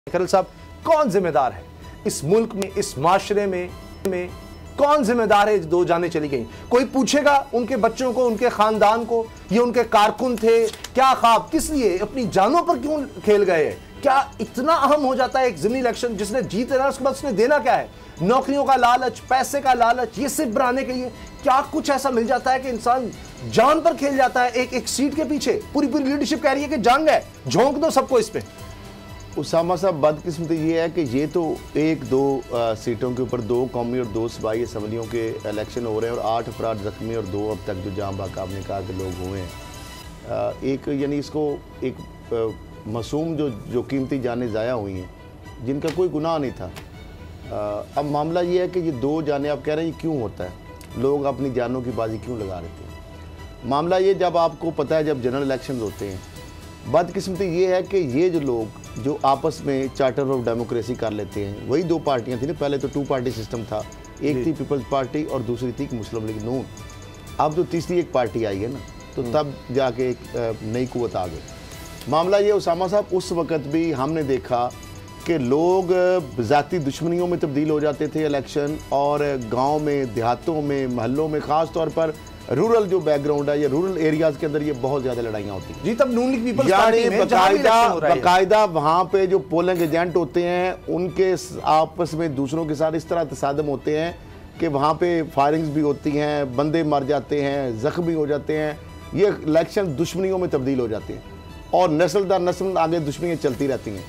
खैरल साहब, कौन जिम्मेदार है इस मुल्क में, इस माशरे में कौन जिम्मेदार है? दो जानें चली गई। कोई पूछेगा उनके बच्चों को, उनके खानदान को, ये उनके कारकुन थे, क्या ख्वाब, किस लिए, अपनी जानों पर क्यों खेल गए? क्या इतना अहम हो जाता है एक ज़िमनी इलेक्शन? जिसने जीत लेना उसके बाद उसने देना क्या है? नौकरियों का लालच, पैसे का लालच, ये सिर्फ बनाने के लिए क्या कुछ ऐसा मिल जाता है कि इंसान जान पर खेल जाता है एक सीट के पीछे? पूरी लीडरशिप कह रही है कि जान गए, झोंक दो सबको इस पे। उसामा साहब, बदकिस्मती ये है कि ये तो एक दो सीटों के ऊपर 2 कौमी और 2 सूबाई असम्बलियों के इलेक्शन हो रहे हैं और 8 अफराद ज़ख्मी और 2 अब तक जो जाम बाक आपने कहा कि लोग हुए हैं। एक यानी इसको एक मासूम जो कीमती जानें ज़ाया हुई हैं जिनका कोई गुनाह नहीं था। अब मामला ये है कि ये 2 जानें आप कह रहे हैं ये क्यों होता है, लोग अपनी जानों की बाजी क्यों लगा लेते हैं? मामला ये, जब आपको पता है जब जनरल इलेक्शन होते हैं, बदकिस्मती ये है कि ये जो लोग जो आपस में चार्टर ऑफ डेमोक्रेसी कर लेते हैं, वही 2 पार्टियां थी ना, पहले तो 2 पार्टी सिस्टम था, एक थी पीपल्स पार्टी और दूसरी थी मुस्लिम लीग नून। अब जो तीसरी एक पार्टी आई है ना, तो तब जाके एक नई कुव्वत आ गई। मामला ये उसामा साहब, उस वक़्त भी हमने देखा कि लोग ज़ाती दुश्मनियों में तब्दील हो जाते थे इलेक्शन, और गाँव में, देहातों में, महलों में, ख़ास तौर पर रूरल जो बैकग्राउंड है या रूरल एरियाज के अंदर ये बहुत ज्यादा लड़ाइयाँ होती हैं। जी, तब नून लीग पीपल्स पार्टी में बाकायदा वहाँ पे जो पोलिंग एजेंट होते हैं उनके आपस में दूसरों के साथ इस तरह तसादम होते हैं कि वहाँ पे फायरिंग्स भी होती हैं, बंदे मर जाते हैं, जख्मी हो जाते हैं। ये इलेक्शन दुश्मनियों में तब्दील हो जाते हैं और नस्ल दर नस्ल आगे दुश्मनियाँ चलती रहती हैं।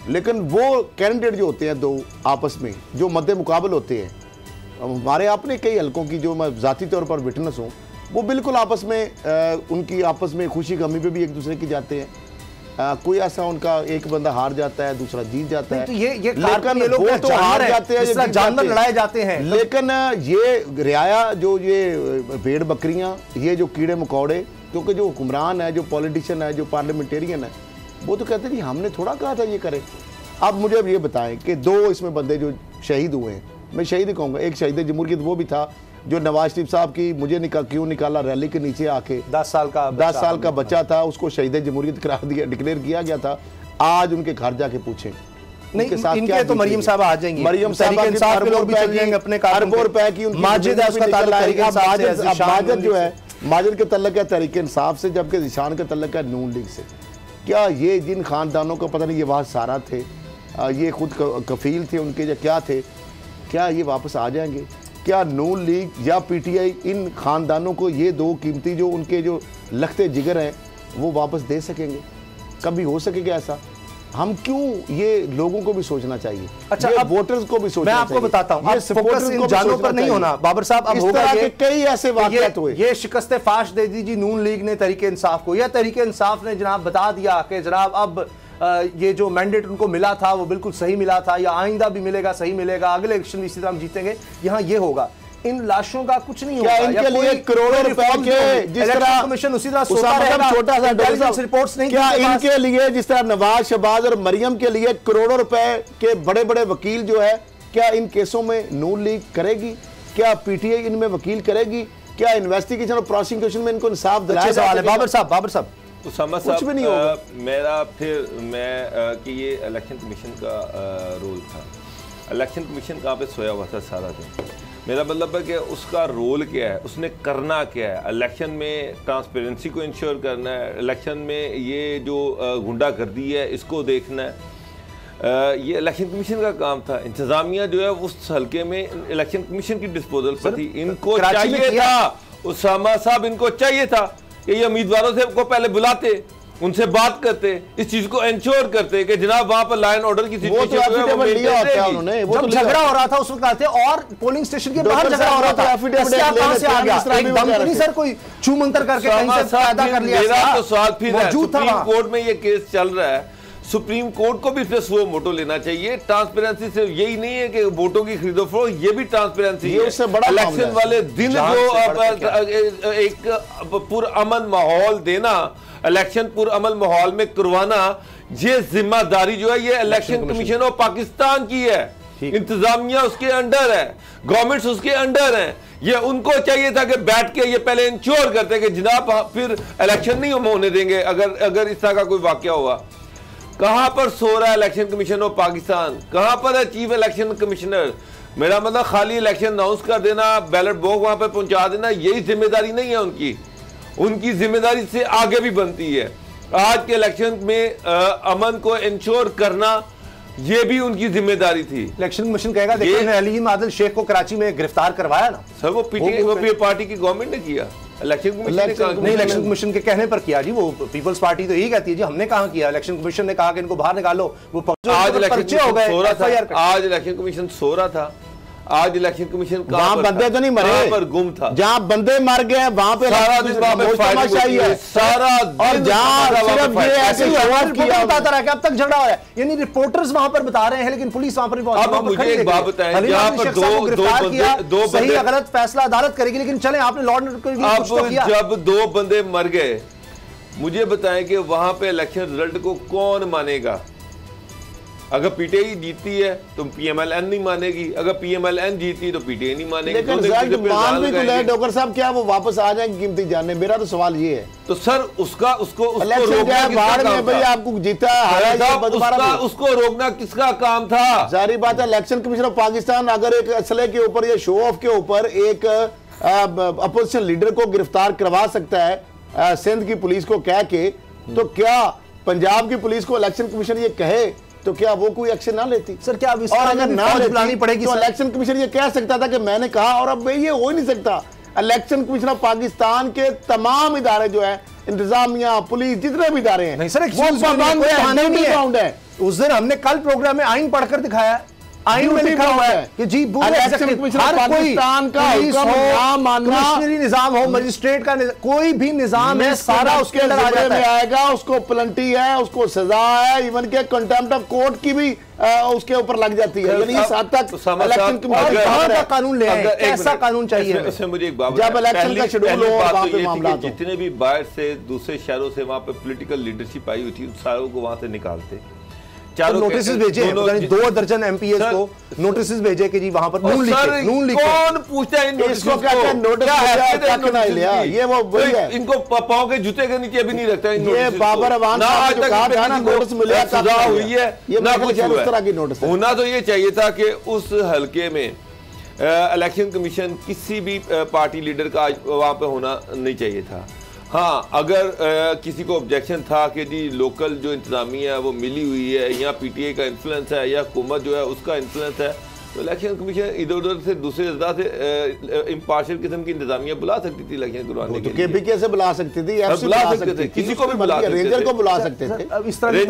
लेकिन वो कैंडिडेट जो होते हैं 2 आपस में जो मद्दे मुकाबल होते हैं, हमारे अपने कई हलकों की जो मैं ज़ाती तौर पर विटनेस हूँ, वो बिल्कुल आपस में उनकी आपस में खुशी गमी पे भी एक दूसरे की जाते हैं। कोई ऐसा उनका एक बंदा हार जाता है, दूसरा जीत जाता है। तो ये लेकिन वो तो हार जाते हैं, जानवर लड़ाए जाते हैं। लेकिन ये रियाया जो ये भेड़ बकरियां, ये जो कीड़े मकोड़े, क्योंकि जो हुक्मरान है, जो पॉलिटिशियन है, जो पार्लियामेंटेरियन है, वो तो कहते हैं हमने थोड़ा कहा था ये करें। अब मुझे अब ये बताएं कि 2 इसमें बंदे जो शहीद हुए हैं, मैं शहीद ही कहूँगा, एक शहीद जमहूरियत वो भी था जो नवाज शरीफ साहब की मुझे क्यों निकाला रैली के नीचे आके 10 साल का बच्चा था, उसको शहीद जमहूरियत करार दिया, डिक्लेयर किया गया था। आज उनके घर जाके पूछें नहीं, इनके तो मरियम साहब आ जाएंगी, मरियम साहब के लोग भी चल जाएंगे अपने अरबों रुपए की। माजिद है उसका ताल्लुक जो है, माजिद के तल्लक है तहरीक इंसाफ से, जबकि ज़ीशान का तल्लक है नून लीग से। क्या ये जिन खानदानों को पता नहीं ये वहाँ सारा थे, ये खुद कफील थे उनके या क्या थे, क्या ये वापस आ जाएंगे? क्या नून लीग या पीटीआई इन खानदानों को ये 2 कीमती जो उनके जो लखते जिगर हैं वो वापस दे सकेंगे? कभी हो सकेगा ऐसा? हम क्यों, ये लोगों को भी सोचना चाहिए। अच्छा, अब वोटर्स को भी सोचना चाहिए। मैं आपको बताता हूं, फोकस इन जानों पर नहीं होना बाबर साहब। अब होगा ये कई ऐसे वाक़यात हुए, ये शिकस्त फाश दे दीजिए नून लीग ने तहरीक इंसाफ को, या तहरीक इंसाफ ने जनाब बता दिया कि जनाब अब ये जो मैंडेट उनको मिला था वो बिल्कुल सही मिला था, या आइंदा भी मिलेगा, सही मिलेगा, अगले इलेक्शन इसी तरह हम जीतेंगे, यहाँ ये होगा। इन लाशों का कुछ नहीं होगा। इनके लिए करोड़ों रुपए के, जिस तरह कमीशन उसी तरह सोता रहेगा, छोटा सा रिपोर्ट्स नहीं, क्या इनके लिए जिस तरह नवाज, शहबाज और मरियम के लिए करोड़ों रुपए के बड़े बड़े वकील जो है, क्या इन केसों में नून लीग करेगी? क्या पीटीआई इनमें वकील करेगी? क्या इन्वेस्टिगेशन और प्रोसिक्यूशन में इनको इंसाफ दिलाया जाए? बाबर साहब उसामा कुछ भी नहीं होगा। मेरा फिर मैं कि ये इलेक्शन कमीशन का रोल था। इलेक्शन कमीशन कहाँ पे सोया हुआ था सारा दिन? मेरा मतलब है कि उसका रोल क्या है, उसने करना क्या है? इलेक्शन में ट्रांसपेरेंसी को इंश्योर करना है, इलेक्शन में ये जो गुंडागर्दी है इसको देखना है। ये इलेक्शन कमीशन का काम था। इंतजामिया जो है उस हल्के में इलेक्शन कमीशन की डिस्पोजल पर थी। इनको चाहिए था उसामा साहब, इनको चाहिए था कि ये उम्मीदवारों से को पहले बुलाते, उनसे बात करते, इस चीज को इंश्योर करते कि जनाब वहां पर लाइन ऑर्डर की सिचुएशन जब झगड़ा हो रहा था उस वक्त आते, और पोलिंग स्टेशन के बाहर झगड़ा हो रहा था, कहां से आ गया? एकदम तो नहीं सर कोई छू मंतर करके कहीं से पैदा कर लिया। मेरा तो सवाल फिर है, सुप्रीम कोर्ट में ये केस चल रहा है, सुप्रीम कोर्ट को भी इसमें सो मोटो लेना चाहिए। ट्रांसपेरेंसी से यही नहीं है कि वोटों की खरीदो फरोख्त, ये भी ट्रांसपेरेंसी है। इलेक्शन वाले दिन जो एक पुरअमन माहौल देना, इलेक्शन पुरअमन माहौल में करवाना, ये जिम्मेदारी जो है ये इलेक्शन कमीशन ऑफ पाकिस्तान की है। इंतजामिया उसके अंडर है, गवर्नमेंट्स उसके अंडर है। ये उनको चाहिए था कि बैठ के ये पहले इंश्योर करते कि जनाब फिर इलेक्शन नहीं हम होने देंगे अगर इस तरह का कोई वाकया हुआ। कहां पर सो रहा है इलेक्शन कमीशन ऑफ पाकिस्तान? कहां पर है चीफ इलेक्शन कमिश्नर? मेरा मतलब खाली इलेक्शन अनाउंस कर देना, बैलेट बॉक्स वहां पर पहुंचा देना, यही जिम्मेदारी नहीं है उनकी। उनकी जिम्मेदारी से आगे भी बनती है। आज के इलेक्शन में अमन को इंश्योर करना ये भी उनकी जिम्मेदारी थी। इलेक्शन कमीशन कहेगा देखिए अलीम आदिल शेख को कराची में गिरफ्तार करवाया ना सर, वो पीटीआई पार्टी की गवर्नमेंट ने किया। इलेक्शन कमीशन नहीं, इलेक्शन कमीशन के कहने पर किया जी। वो पीपल्स पार्टी तो यही कहती है जी हमने कहां किया। इलेक्शन कमीशन ने कहा कि इनको बाहर निकालो। वो आज इलेक्शन हो गए। आज इलेक्शन कमीशन सो रहा था। आज इलेक्शन कमीशन वहां बंदे तो नहीं मरे, पर गुम था। जहां बंदे मर गए वहां पे सारा दिन सारा और जहां सिर्फ ये ऐसे बताता रहा कि अब तक झगड़ा हो रहा है, यानी रिपोर्टर्स वहां पर बता रहे हैं लेकिन पुलिस वहां पर नहीं पहुंची। अब मुझे एक बात बताएं, जहां पर दो सही या गलत फैसला अदालत करेगी, लेकिन चले आपने लॉर्ड अब जब 2 बंदे मर गए, मुझे बताएं कि वहां पे इलेक्शन रिजल्ट को कौन मानेगा? अगर पीटीआई जीतती है तो पीएमएलएन नहीं मानेगी, अगर पीएमएलएन जीती तो पीटीआई नहीं मानेगी। लेकिन मान भी तो डॉक्टर साहब क्या वो वापस आ जाएंगे कीमती जाने? मेरा तो सवाल ये है। तो सर उसको आपको जीता है, उसको रोकना किसका काम था? सारी बात है। इलेक्शन कमीशन ऑफ पाकिस्तान अगर एक असले के ऊपर या शो ऑफ के ऊपर एक अपोजिशन लीडर को गिरफ्तार करवा सकता है सिंध की पुलिस को कह के, तो क्या पंजाब की पुलिस को इलेक्शन कमीशन ये कहे तो क्या वो कोई एक्शन ना लेती? सर क्या और अगर ना बुलानी पड़ेगी तो इलेक्शन कमीशन ये कह सकता था कि मैंने कहा, और अब ये हो ही नहीं सकता। इलेक्शन कमीशन ऑफ पाकिस्तान के तमाम इदारे जो है, इंतजामिया, पुलिस, जितने भी इदारे हैं, नहीं सर, उस दिन हमने कल प्रोग्राम में आइन पढ़कर दिखाया, आइन में लिखा हुआ है कि जी पाकिस्तान का कमिश्नरी निजाम हो, मजिस्ट्रेट का कोई भी निजाम है, सारा उसके अंदर में आएगा। उसको पेनल्टी है, उसको सजा है, इवन के कंटेम्प्ट ऑफ कोर्ट की भी उसके ऊपर लग जाती है। यानी इस हद तक इलेक्शन का कानून ले आए, कैसा कानून चाहिए? इसमें मुझे एक बात, जब इलेक्शन का शेड्यूल हो, वहां पे मामला जितने भी बाहर से दूसरे शहरों से वहां पे पॉलिटिकल लीडरशिप आई हुई थी, उन सारों को वहां से निकालते, चारों नोटिस भेजे, 2 दर्जन एमपीएस को नोटिस भेजे कि जी वहां पर नून लिखे। कौन पूछता है इन नोटिस को? ये वो वही है, इनको पाँव के जूते के नीचे भी नहीं रखता। ये बाबर अवान साहब जो कहा था ना नोटिस मिला, सजा हुई है, ये ना कुछ उस तरह की नोटिस है। होना तो ये चाहिए था कि उस हल्के में इलेक्शन कमीशन किसी भी पार्टी लीडर का वहां पे होना नहीं चाहिए था। हाँ, अगर किसी को ऑब्जेक्शन था कि जी लोकल जो इंतजामिया है वो मिली हुई है, या पीटीआई का इन्फ्लुएंस है, या हुकूमत जो है उसका इन्फ्लुएंस है, तो इलेक्शन कमीशन इधर उधर से दूसरे अदा से इम्पार्शियल किस्म की इंतजामिया बुला सकती थी इलेक्शन करवाने के लिए। केपीके से बुला सकती थी, बुला सकते थे, किसी को भी बुला सकते थे, रेंजर को बुला सकते थे। अब इस तरह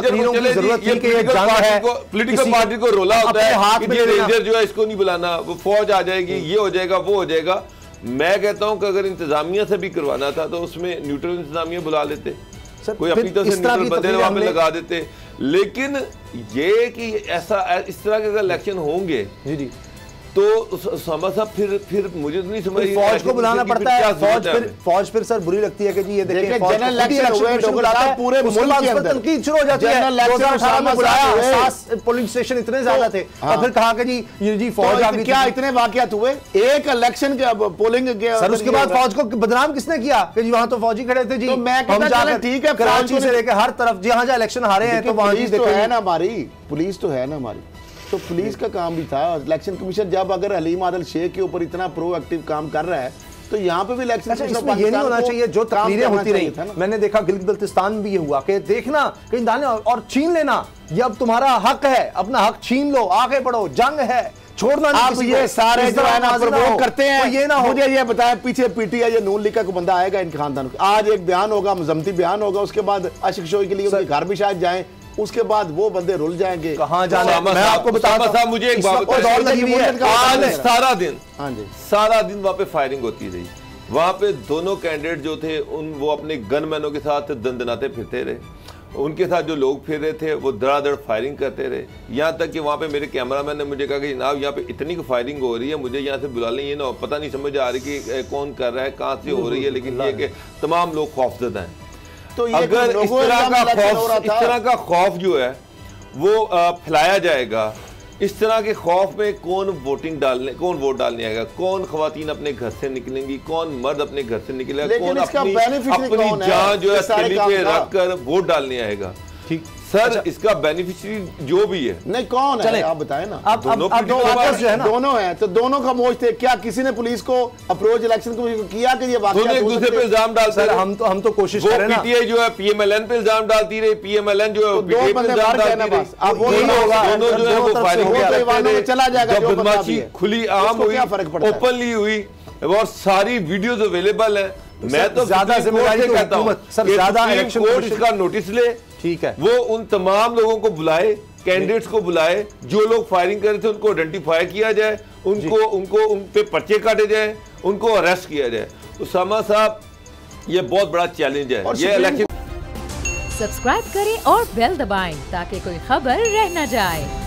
पॉलिटिकल पार्टी को रोला होता है कि रेंजर जो है इसको नहीं बुलाना, वो फौज आ जाएगी, ये हो जाएगा, वो हो जाएगा। मैं कहता हूं कि अगर इंतजामिया से भी करवाना था तो उसमें न्यूट्रल इंतजामिया बुला लेते, कोई अपनी तरफ से न्यूट्रल बंदे वहां पे लगा देते। लेकिन ये कि ऐसा इस तरह के अगर इलेक्शन होंगे जी तो समझा फिर मुझे तो नहीं समझ, फौज को बुलाना पड़ता है। फौज फिर सर बुरी लगती है कि जी ये देखिए जनरल इलेक्शन हुए पूरे मुल्क के अंदर तनकीद शुरू हो जाती है। 2018 में बुलाया, पोलिंग स्टेशन इतने ज्यादा थे और फिर कहा कि जी फौज आ गई। क्या इतने वाकयात हुए एक इलेक्शन के पोलिंग के सर? उसके बाद फौज को बदनाम किसने किया कि जी वहां तो फौजी खड़े थे जी। मैं कहता ठीक है, कराची से लेकर हर तरफ जहां जहां इलेक्शन हारे हैं तो वहां है ना हमारी पुलिस तो है ना हमारी, तो पुलिस का काम भी था। इलेक्शन कमीशन जब अगर हलीम आदिल शेख के ऊपर इतना प्रोएक्टिव काम कर रहा है तो यहाँ पे भी इलेक्शन कमीशन ये नहीं होना चाहिए जो तकरीरें होती रही। मैंने देखा गिलगित बल्तिस्तान में भी ये हुआ कि देखना कहीं दाने और छीन लेना, ये अब तुम्हारा हक है, अपना हक छीन लो, आगे बढ़ो, जंग है, छोड़ना नहीं। आप ये सारे जो है ना प्रवोक करते हैं, ये ना मुझे ये बताया पीछे पीटीआई या नून लीग का कोई बंदा आएगा इनके खानदान को, आज एक बयान होगा, मजम्मती बयान होगा, उसके बाद आशिक शोई के लिए उनके घर भी शायद जाएं, उसके बाद वो बंदे रुल जाएंगे। कहां जाना मैं आपको बताता हूं। मुझे एक बात आज सारा दिन वहां पे फायरिंग होती रही। वहां पे दोनों कैंडिडेट जो थे वो अपने गनमैनों के साथ दंदनाते फिरते रहे, उनके साथ जो लोग फिर रहे थे वो धड़ाधड़ फायरिंग करते रहे। यहाँ तक कि वहाँ पे मेरे कैमरामैन ने मुझे कहा कि जनाब यहाँ पे इतनी फायरिंग हो रही है, मुझे यहाँ से बुला लें, ये ना पता नहीं समझ आ रही कि कौन कर रहा है, कहाँ से हो रही है, लेकिन ये कि तमाम लोग खौफजदा हैं। तो ये अगर इस तरह का खौफ जो है वो फैलाया जाएगा, इस तरह के खौफ में कौन वोट डालने आएगा, कौन खवातीन अपने घर से निकलेंगी, कौन मर्द अपने घर से निकलेगा, कौन अपनी जान जो है तली पे रख कर वोट डालने आएगा। ठीक सर इसका बेनिफिशियरी जो भी है नहीं कौन चले, है आप बताएं ना। अब दोनों दो आपस जो है ना, दोनों हैं तो दोनों खामोश थे। क्या किसी ने पुलिस को अप्रोच इलेक्शन कमीशन को किया कि ये वाकया एक दूसरे पे इल्जाम डालते सर रहे? हम तो कोशिश वो करें ना। पीटीआई जो है पीएमएलएन पे इल्जाम डालती रही, पीएमएलएन जो है तो दो पीटीआई पे बंदे इल्जाम बाहर गए ना डालती रही। बस। अब वो यही नहीं होगा, दोनों जो है दोनों वो तरफ से फायरिंग हो गया। करते ईवानों में रहे। चला जाएगा, जब जो बंदा बदमाशी भी है। खुली आम उसको हुई, क्या फर्क पड़ता है? ओपनली हुई और सारी वीडियोस अवेलेबल है। मैं तो ज्यादा सुप्रीम कोर्ट जिम्मेदारी से तो कहता हूं हुकूमत, सर, कि ज्यादा सुप्रीम इलेक्शन कोर्ट कमीशन- इसका नोटिस ले, ठीक है, वो उन तमाम लोगों को बुलाए, कैंडिडेट्स को बुलाए, जो लोग फायरिंग कर रहे थे उनको आइडेंटिफाई किया जाए, उनको उन पे पर्चे काटे जाए, उनको अरेस्ट किया जाए। उसामा साहब ये बहुत बड़ा चैलेंज है ये इलेक्शन। सब्सक्राइब करें और बेल दबाएं ताकि कोई खबर रह न जाए।